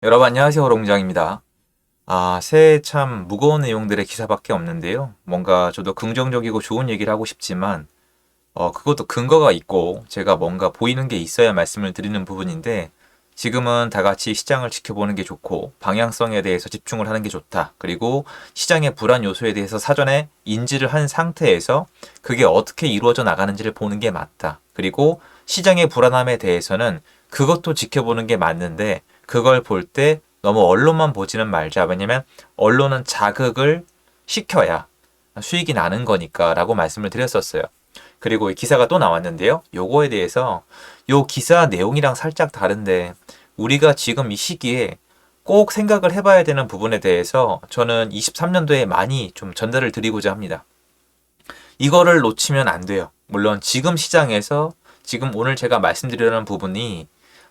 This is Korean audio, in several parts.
여러분 안녕하세요. 호롱장입니다. 새해 참 무거운 내용들의 기사밖에 없는데요. 뭔가 저도 긍정적이고 좋은 얘기를 하고 싶지만 그것도 근거가 있고 제가 뭔가 보이는 게 있어야 말씀을 드리는 부분인데 지금은 다 같이 시장을 지켜보는 게 좋고 방향성에 대해서 집중을 하는 게 좋다. 그리고 시장의 불안 요소에 대해서 사전에 인지를 한 상태에서 그게 어떻게 이루어져 나가는지를 보는 게 맞다. 그리고 시장의 불안함에 대해서는 그것도 지켜보는 게 맞는데 그걸 볼 때 너무 언론만 보지는 말자. 왜냐면 언론은 자극을 시켜야 수익이 나는 거니까 라고 말씀을 드렸었어요. 그리고 이 기사가 또 나왔는데요. 요거에 대해서 요 기사 내용이랑 살짝 다른데 우리가 지금 이 시기에 꼭 생각을 해봐야 되는 부분에 대해서 저는 23년도에 많이 좀 전달을 드리고자 합니다. 이거를 놓치면 안 돼요. 물론 지금 시장에서 지금 오늘 제가 말씀드리려는 부분이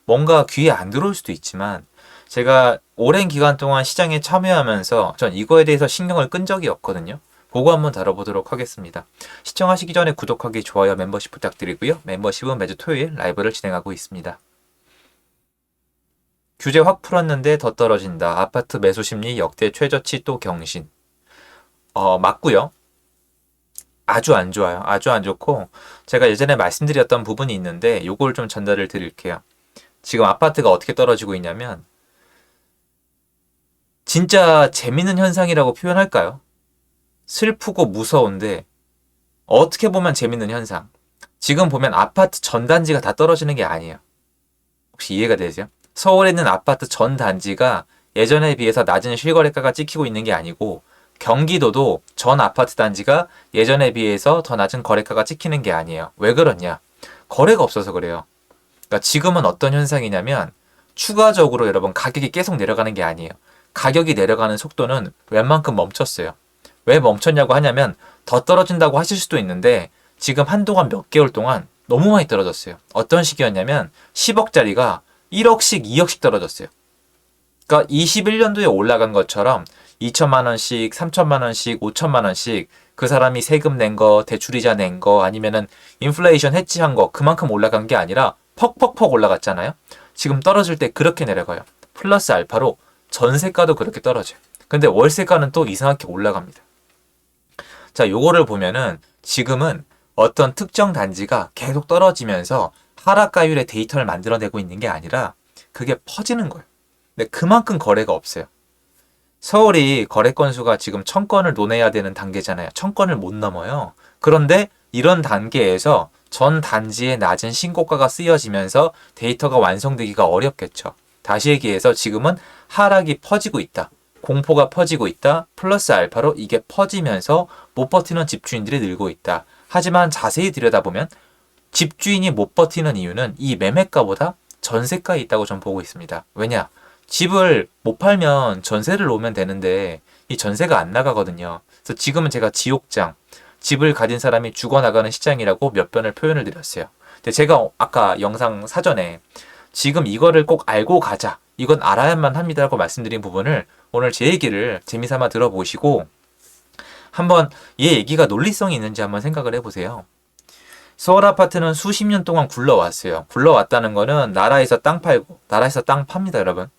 뭔가 귀에 안 들어올 수도 있지만 제가 오랜 기간 동안 시장에 참여하면서 전 이거에 대해서 신경을 끈 적이 없거든요. 그거 한번 다뤄보도록 하겠습니다. 시청하시기 전에 구독하기, 좋아요, 멤버십 부탁드리고요. 멤버십은 매주 토요일 라이브를 진행하고 있습니다. 규제 확 풀었는데 더 떨어진다. 아파트 매수 심리 역대 최저치 또 경신. 맞고요. 아주 안 좋아요. 아주 안 좋고 제가 예전에 말씀드렸던 부분이 있는데 요걸 좀 전달을 드릴게요. 지금 아파트가 어떻게 떨어지고 있냐면 진짜 재밌는 현상이라고 표현할까요? 슬프고 무서운데 어떻게 보면 재밌는 현상. 지금 보면 아파트 전 단지가 다 떨어지는 게 아니에요. 혹시 이해가 되세요? 서울에 있는 아파트 전 단지가 예전에 비해서 낮은 실거래가가 찍히고 있는 게 아니고 경기도도 전 아파트 단지가 예전에 비해서 더 낮은 거래가가 찍히는 게 아니에요. 왜 그러냐? 거래가 없어서 그래요. 그러니까 지금은 어떤 현상이냐면 추가적으로 여러분 가격이 계속 내려가는 게 아니에요. 가격이 내려가는 속도는 웬만큼 멈췄어요. 왜 멈췄냐고 하냐면 더 떨어진다고 하실 수도 있는데 지금 한동안 몇 개월 동안 너무 많이 떨어졌어요. 어떤 시기였냐면 10억짜리가 1억씩 2억씩 떨어졌어요. 그러니까 21년도에 올라간 것처럼 2천만 원씩, 3천만 원씩, 5천만 원씩 그 사람이 세금 낸 거, 대출이자 낸 거, 아니면은 인플레이션 해지한 거 그만큼 올라간 게 아니라 퍽퍽퍽 올라갔잖아요. 지금 떨어질 때 그렇게 내려가요. 플러스 알파로 전세가도 그렇게 떨어져요. 근데 월세가는 또 이상하게 올라갑니다. 자, 요거를 보면은 지금은 어떤 특정 단지가 계속 떨어지면서 하락가율의 데이터를 만들어내고 있는 게 아니라 그게 퍼지는 거예요. 근데 그만큼 거래가 없어요. 서울이 거래 건수가 지금 1000건을 논해야 되는 단계잖아요. 1000건을 못 넘어요. 그런데 이런 단계에서 전 단지의 낮은 신고가가 쓰여지면서 데이터가 완성되기가 어렵겠죠. 다시 얘기해서 지금은 하락이 퍼지고 있다. 공포가 퍼지고 있다. 플러스 알파로 이게 퍼지면서 못 버티는 집주인들이 늘고 있다. 하지만 자세히 들여다보면 집주인이 못 버티는 이유는 이 매매가보다 전세가에 있다고 전 보고 있습니다. 왜냐? 집을 못 팔면 전세를 놓으면 되는데 이 전세가 안 나가거든요. 그래서 지금은 제가 지옥장, 집을 가진 사람이 죽어나가는 시장이라고 몇 번을 표현을 드렸어요. 근데 제가 아까 영상 사전에 지금 이거를 꼭 알고 가자. 이건 알아야만 합니다라고 말씀드린 부분을 오늘 제 얘기를 재미삼아 들어보시고 한번 얘 얘기가 논리성이 있는지 한번 생각을 해보세요. 서울 아파트는 수십 년 동안 굴러왔어요. 굴러왔다는 거는 나라에서 땅 팔고 나라에서 땅 팝니다, 여러분.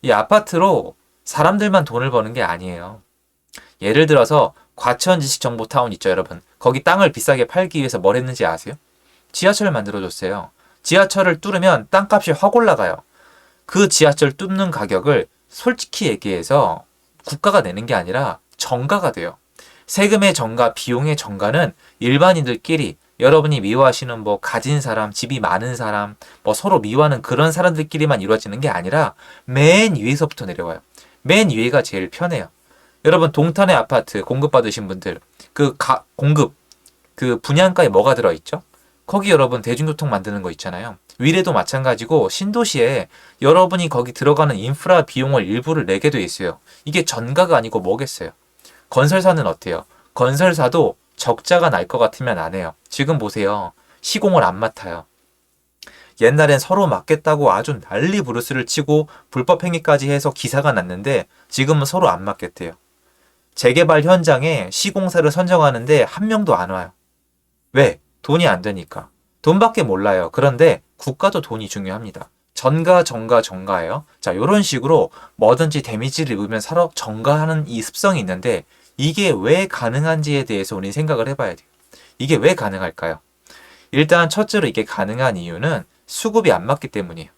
이 아파트로 사람들만 돈을 버는 게 아니에요. 예를 들어서 과천지식정보타운 있죠, 여러분. 거기 땅을 비싸게 팔기 위해서 뭘 했는지 아세요? 지하철을 만들어줬어요. 지하철을 뚫으면 땅값이 확 올라가요. 그 지하철 뚫는 가격을 솔직히 얘기해서 국가가 내는 게 아니라 정가가 돼요. 세금의 정가, 비용의 정가는 일반인들끼리 여러분이 미워하시는 뭐 가진 사람, 집이 많은 사람, 뭐 서로 미워하는 그런 사람들끼리만 이루어지는 게 아니라 맨 위에서부터 내려와요. 맨 위에가 제일 편해요. 여러분 동탄의 아파트 공급받으신 분들 공급 그 분양가에 뭐가 들어있죠? 거기 여러분 대중교통 만드는 거 있잖아요. 위례도 마찬가지고 신도시에 여러분이 거기 들어가는 인프라 비용을 일부를 내게 돼 있어요. 이게 전가가 아니고 뭐겠어요? 건설사는 어때요? 건설사도 적자가 날 것 같으면 안 해요. 지금 보세요. 시공을 안 맡아요. 옛날엔 서로 맡겠다고 아주 난리 부르스를 치고 불법 행위까지 해서 기사가 났는데 지금은 서로 안 맡겠대요. 재개발 현장에 시공사를 선정하는데 한 명도 안 와요. 왜? 돈이 안 되니까. 돈밖에 몰라요. 그런데 국가도 돈이 중요합니다. 전가예요. 자, 이런 식으로 뭐든지 데미지를 입으면 서로 전가하는 이 습성이 있는데 이게 왜 가능한지에 대해서 우리 생각을 해봐야 돼요. 이게 왜 가능할까요? 일단 첫째로 이게 가능한 이유는 수급이 안 맞기 때문이에요.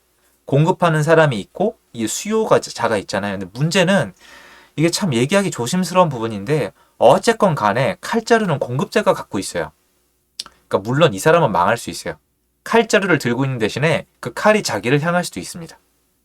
공급하는 사람이 있고 이 수요자가 있잖아요. 근데 문제는 이게 참 얘기하기 조심스러운 부분인데 어쨌건 간에 칼자루는 공급자가 갖고 있어요. 그러니까 물론 이 사람은 망할 수 있어요. 칼자루를 들고 있는 대신에 그 칼이 자기를 향할 수도 있습니다.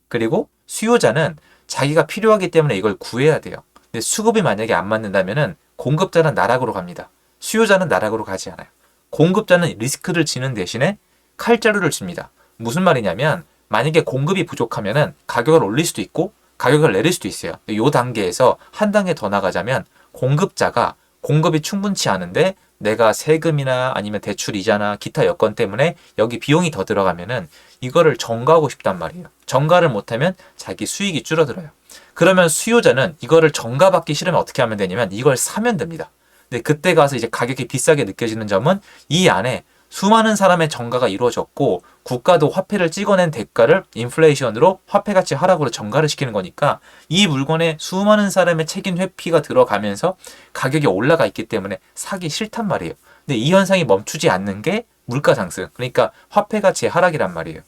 그리고 수요자는 자기가 필요하기 때문에 이걸 구해야 돼요. 근데 수급이 만약에 안 맞는다면은 공급자는 나락으로 갑니다. 수요자는 나락으로 가지 않아요. 공급자는 리스크를 지는 대신에 칼자루를 줍니다. 무슨 말이냐면 만약에 공급이 부족하면은 가격을 올릴 수도 있고 가격을 내릴 수도 있어요. 이 단계에서 한 단계 더 나가자면 공급자가 공급이 충분치 않은데 내가 세금이나 아니면 대출 이자나 기타 여건 때문에 여기 비용이 더 들어가면은 이거를 전가하고 싶단 말이에요. 전가를 못하면 자기 수익이 줄어들어요. 그러면 수요자는 이거를 전가받기 싫으면 어떻게 하면 되냐면 이걸 사면 됩니다. 근데 그때 가서 이제 가격이 비싸게 느껴지는 점은 이 안에 수많은 사람의 전가가 이루어졌고 국가도 화폐를 찍어낸 대가를 인플레이션으로 화폐 가치 하락으로 전가를 시키는 거니까 이 물건에 수많은 사람의 책임 회피가 들어가면서 가격이 올라가 있기 때문에 사기 싫단 말이에요. 근데 이 현상이 멈추지 않는 게 물가 상승, 그러니까 화폐 가치의 하락이란 말이에요.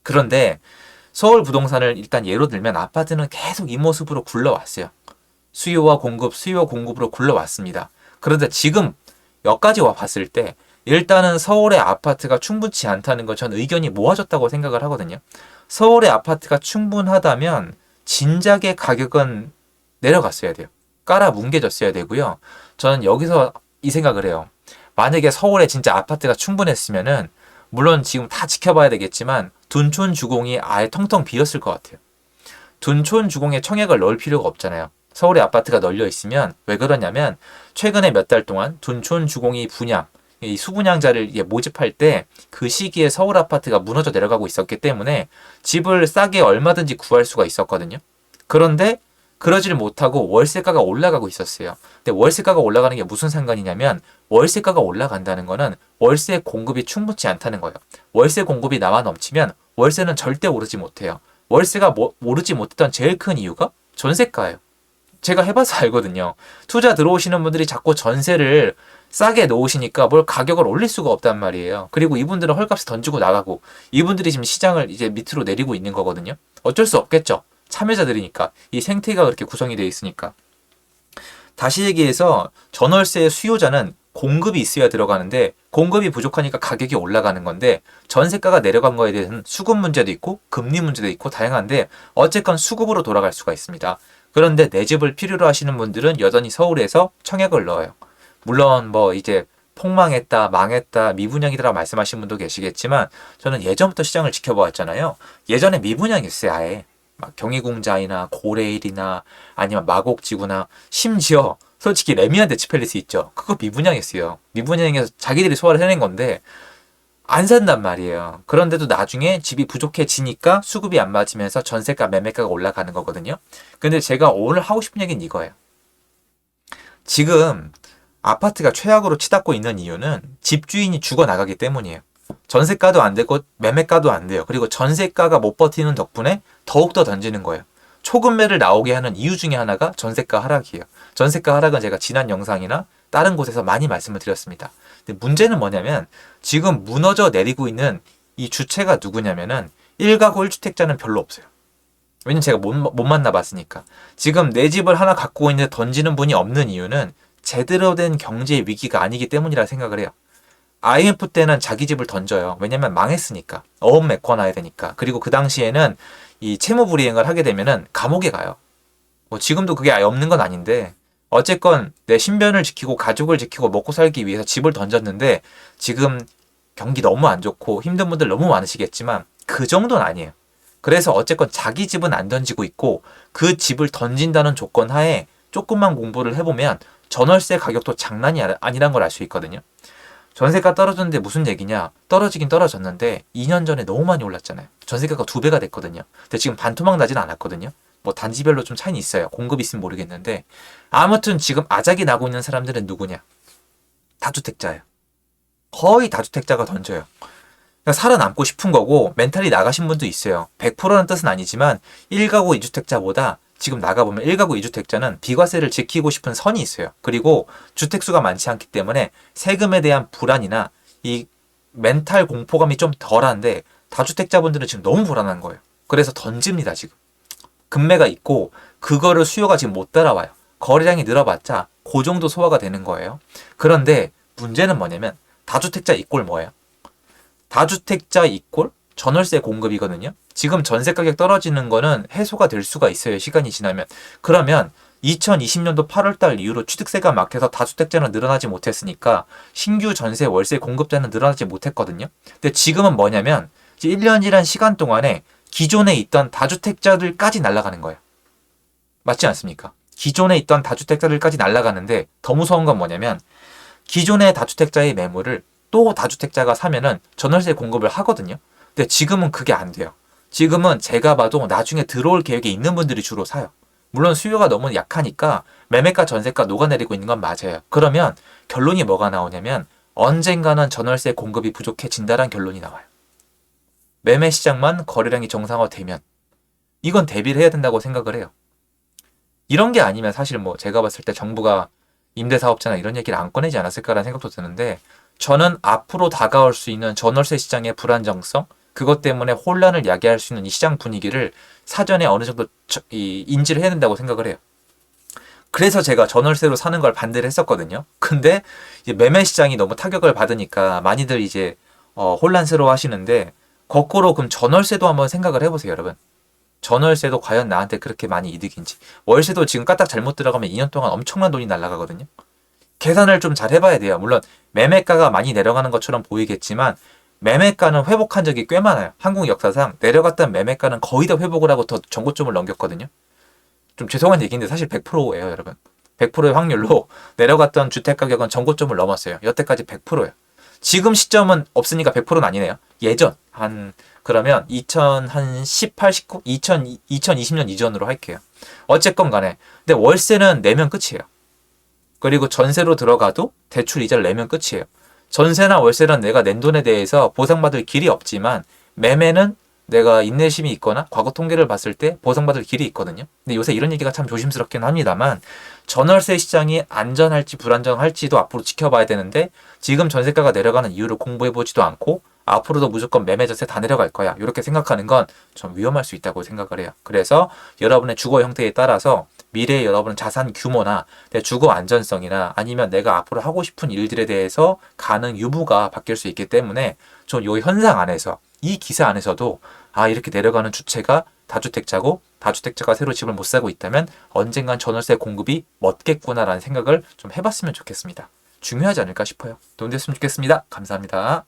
그런데 서울 부동산을 일단 예로 들면 아파트는 계속 이 모습으로 굴러왔어요. 수요와 공급, 수요와 공급으로 굴러왔습니다. 그런데 지금 여기까지 와 봤을 때 일단은 서울의 아파트가 충분치 않다는 건 전 의견이 모아졌다고 생각을 하거든요. 서울의 아파트가 충분하다면 진작에 가격은 내려갔어야 돼요. 깔아 뭉개졌어야 되고요. 저는 여기서 이 생각을 해요. 만약에 서울에 진짜 아파트가 충분했으면은 물론 지금 다 지켜봐야 되겠지만 둔촌 주공이 아예 텅텅 비었을 것 같아요. 둔촌 주공에 청약을 넣을 필요가 없잖아요. 서울의 아파트가 널려 있으면 왜 그러냐면 최근에 몇 달 동안 둔촌 주공이 분양, 이 수분양자를 모집할 때 그 시기에 서울 아파트가 무너져 내려가고 있었기 때문에 집을 싸게 얼마든지 구할 수가 있었거든요. 그런데 그러지를 못하고 월세가가 올라가고 있었어요. 근데 월세가가 올라가는 게 무슨 상관이냐면 월세가가 올라간다는 거는 월세 공급이 충분치 않다는 거예요. 월세 공급이 나와 넘치면 월세는 절대 오르지 못해요. 월세가 오르지 못했던 제일 큰 이유가 전세가예요. 제가 해봐서 알거든요. 투자 들어오시는 분들이 자꾸 전세를 싸게 놓으시니까 뭘 가격을 올릴 수가 없단 말이에요. 그리고 이분들은 헐값에 던지고 나가고 이분들이 지금 시장을 이제 밑으로 내리고 있는 거거든요. 어쩔 수 없겠죠. 참여자들이니까. 이 생태가 그렇게 구성이 되어 있으니까. 다시 얘기해서 전월세의 수요자는 공급이 있어야 들어가는데 공급이 부족하니까 가격이 올라가는 건데 전세가가 내려간 거에 대해서는 수급 문제도 있고 금리 문제도 있고 다양한데 어쨌건 수급으로 돌아갈 수가 있습니다. 그런데 내 집을 필요로 하시는 분들은 여전히 서울에서 청약을 넣어요. 물론 뭐 이제 폭망했다, 망했다, 미분양이더라 말씀하신 분도 계시겠지만 저는 예전부터 시장을 지켜보았잖아요. 예전에 미분양이었어요, 아예. 막 경희궁자이나 고레일이나 아니면 마곡지구나 심지어 솔직히 레미안 대치팰리스 있죠. 그거 미분양이었어요. 미분양에서 자기들이 소화를 해낸 건데 안 산단 말이에요. 그런데도 나중에 집이 부족해지니까 수급이 안 맞으면서 전세가 매매가가 올라가는 거거든요. 근데 제가 오늘 하고 싶은 얘기는 이거예요. 지금 아파트가 최악으로 치닫고 있는 이유는 집주인이 죽어나가기 때문이에요. 전세가도 안 되고 매매가도 안 돼요. 그리고 전세가가 못 버티는 덕분에 더욱더 던지는 거예요. 초급매를 나오게 하는 이유 중에 하나가 전세가 하락이에요. 전세가 하락은 제가 지난 영상이나 다른 곳에서 많이 말씀을 드렸습니다. 근데 문제는 뭐냐면 지금 무너져 내리고 있는 이 주체가 누구냐면은 1가구 1주택자는 별로 없어요. 왜냐면 제가 못 만나봤으니까. 지금 내 집을 하나 갖고 있는데 던지는 분이 없는 이유는 제대로 된 경제 위기가 아니기 때문이라 생각을 해요. IMF 때는 자기 집을 던져요. 왜냐면 망했으니까. 어음 메꿔놔야 되니까. 그리고 그 당시에는 이 채무불이행을 하게 되면은 감옥에 가요. 뭐 지금도 그게 아예 없는 건 아닌데 어쨌건 내 신변을 지키고 가족을 지키고 먹고 살기 위해서 집을 던졌는데 지금 경기 너무 안 좋고 힘든 분들 너무 많으시겠지만 그 정도는 아니에요. 그래서 어쨌건 자기 집은 안 던지고 있고 그 집을 던진다는 조건 하에 조금만 공부를 해보면 전월세 가격도 장난이 아니란 걸 알 수 있거든요. 전세가 떨어졌는데 무슨 얘기냐? 떨어지긴 떨어졌는데 2년 전에 너무 많이 올랐잖아요. 전세가가 2배가 됐거든요. 근데 지금 반토막 나진 않았거든요. 뭐 단지별로 좀 차이는 있어요. 공급 있으면 모르겠는데 아무튼 지금 아작이 나고 있는 사람들은 누구냐? 다주택자예요. 거의 다주택자가 던져요. 그러니까 살아남고 싶은 거고 멘탈이 나가신 분도 있어요. 100%는 뜻은 아니지만 1가구 2주택자보다 지금 나가보면 1가구 2주택자는 비과세를 지키고 싶은 선이 있어요. 그리고 주택수가 많지 않기 때문에 세금에 대한 불안이나 이 멘탈 공포감이 좀 덜한데 다주택자분들은 지금 너무 불안한 거예요. 그래서 던집니다, 지금. 급매가 있고 그거를 수요가 지금 못 따라와요. 거래량이 늘어봤자 그 정도 소화가 되는 거예요. 그런데 문제는 뭐냐면 다주택자 이꼴 뭐예요? 다주택자 이꼴 전월세 공급이거든요. 지금 전세 가격 떨어지는 거는 해소가 될 수가 있어요. 시간이 지나면. 그러면 2020년도 8월달 이후로 취득세가 막혀서 다주택자는 늘어나지 못했으니까 신규 전세 월세 공급자는 늘어나지 못했거든요. 근데 지금은 뭐냐면 이제 1년이란 시간 동안에 기존에 있던 다주택자들까지 날아가는 거예요. 맞지 않습니까? 기존에 있던 다주택자들까지 날아가는데 더 무서운 건 뭐냐면 기존의 다주택자의 매물을 또 다주택자가 사면은 전월세 공급을 하거든요. 근데 지금은 그게 안 돼요. 지금은 제가 봐도 나중에 들어올 계획이 있는 분들이 주로 사요. 물론 수요가 너무 약하니까 매매가 전세가 녹아내리고 있는 건 맞아요. 그러면 결론이 뭐가 나오냐면 언젠가는 전월세 공급이 부족해진다는 결론이 나와요. 매매 시장만 거래량이 정상화되면 이건 대비를 해야 된다고 생각을 해요. 이런 게 아니면 사실 뭐 제가 봤을 때 정부가 임대사업자나 이런 얘기를 안 꺼내지 않았을까라는 생각도 드는데 저는 앞으로 다가올 수 있는 전월세 시장의 불안정성 그것 때문에 혼란을 야기할 수 있는 이 시장 분위기를 사전에 어느 정도 인지를 해야 된다고 생각을 해요. 그래서 제가 전월세로 사는 걸 반대를 했었거든요. 근데 이제 매매 시장이 너무 타격을 받으니까 많이들 이제 혼란스러워 하시는데 거꾸로 그럼 전월세도 한번 생각을 해보세요, 여러분. 전월세도 과연 나한테 그렇게 많이 이득인지. 월세도 지금 까딱 잘못 들어가면 2년 동안 엄청난 돈이 날아가거든요. 계산을 좀 잘 해봐야 돼요. 물론 매매가가 많이 내려가는 것처럼 보이겠지만 매매가는 회복한 적이 꽤 많아요. 한국 역사상 내려갔던 매매가는 거의 다 회복을 하고 더 전고점을 넘겼거든요. 좀 죄송한 얘기인데 사실 100%예요, 여러분. 100%의 확률로 내려갔던 주택가격은 전고점을 넘었어요. 여태까지 100%예요. 지금 시점은 없으니까 100%는 아니네요. 예전 그러면 2018, 19, 2020년 이전으로 할게요. 어쨌건 간에 근데 월세는 내면 끝이에요. 그리고 전세로 들어가도 대출 이자를 내면 끝이에요. 전세나 월세는 내가 낸 돈에 대해서 보상받을 길이 없지만 매매는 내가 인내심이 있거나 과거 통계를 봤을 때 보상받을 길이 있거든요. 근데 요새 이런 얘기가 참 조심스럽긴 합니다만 전월세 시장이 안전할지 불안정할지도 앞으로 지켜봐야 되는데 지금 전세가가 내려가는 이유를 공부해보지도 않고 앞으로도 무조건 매매 전세 다 내려갈 거야. 이렇게 생각하는 건 좀 위험할 수 있다고 생각을 해요. 그래서 여러분의 주거 형태에 따라서 미래의 여러분의 자산 규모나 내 주거 안전성이나 아니면 내가 앞으로 하고 싶은 일들에 대해서 가능 유무가 바뀔 수 있기 때문에 좀 이 현상 안에서 이 기사 안에서도 이렇게 내려가는 주체가 다주택자고 다주택자가 새로 집을 못 사고 있다면 언젠간 전월세 공급이 멎겠구나라는 생각을 좀 해봤으면 좋겠습니다. 중요하지 않을까 싶어요. 도움 됐으면 좋겠습니다. 감사합니다.